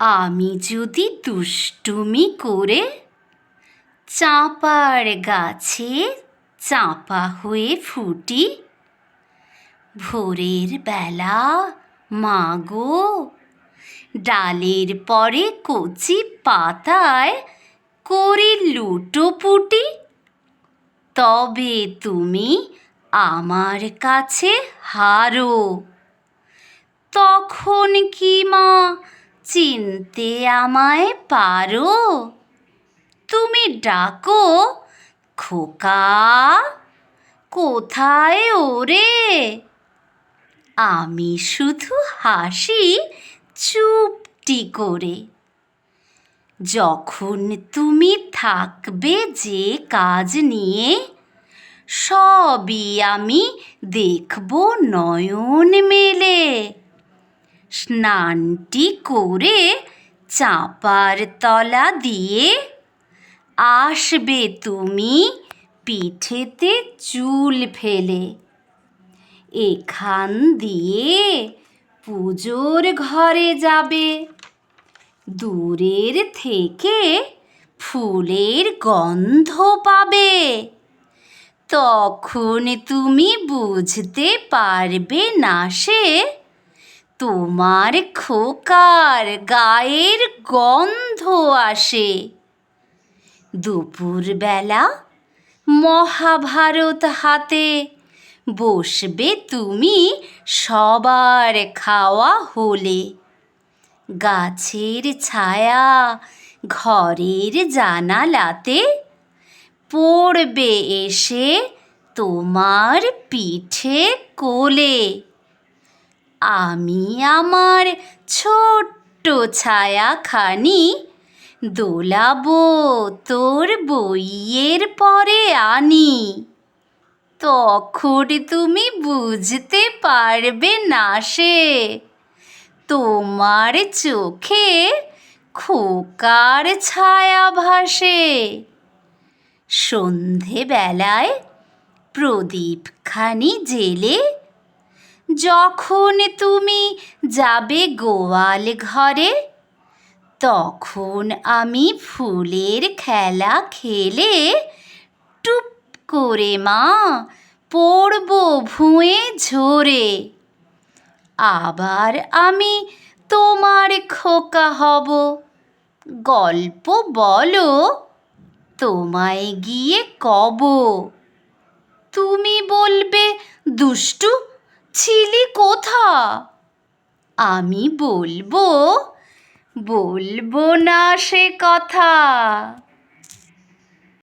আমি যদি দুষ্টুমি করে চাঁপার গাছে চাঁপা হয়ে ফুটি, ভোরের বেলা মা গো ডালের পরে কচি পাতায় করি লুটোপুটি, তবে তুমি আমার কাছে হারো। তখন কি মা চিনতে আমায় পারো? তুমি ডাকো, খোকা কোথায় ওরে? আমি শুধু হাসি চুপটি করে। যখন তুমি থাকবে যে কাজ নিয়ে, সবই আমি দেখব নয়ন মেলে। স্নানটি করে চাঁপার তলা দিয়ে আসবে তুমি পিঠেতে চুল ফেলে। এখান দিয়ে পুজোর ঘরে যাবে, দূরের থেকে ফুলের গন্ধ পাবে। তখন তুমি বুঝতে পারবে না সে তোমার খোকার গায়ের গন্ধ আসে। দুপুরবেলা মহাভারত হাতে বসবে তুমি সবার খাওয়া হলে। গাছের ছায়া ঘরের জানালাতে পড়বে এসে তোমার পিঠে কোলে। আমি আমার ছোট্ট ছায়াখানি দোলাবো তোর বইয়ের পরে আনি। তখন তুমি বুঝতে পারবে না সে তোমার চোখে খোকার ছায়া ভাসে। সন্ধেবেলায় প্রদীপখানি জেলে যখন তুমি যাবে গোয়াল ঘরে, তখন আমি ফুলের খেলা খেলে টুপ করে মা পড়ব ভুঁয়ে ঝরে। আবার আমি তোমার খোকা হব, গল্প বলো তোমায় গিয়ে কব। তুমি বলবে দুষ্টু ছিলি কোথা? আমি বলবো না সে কথা।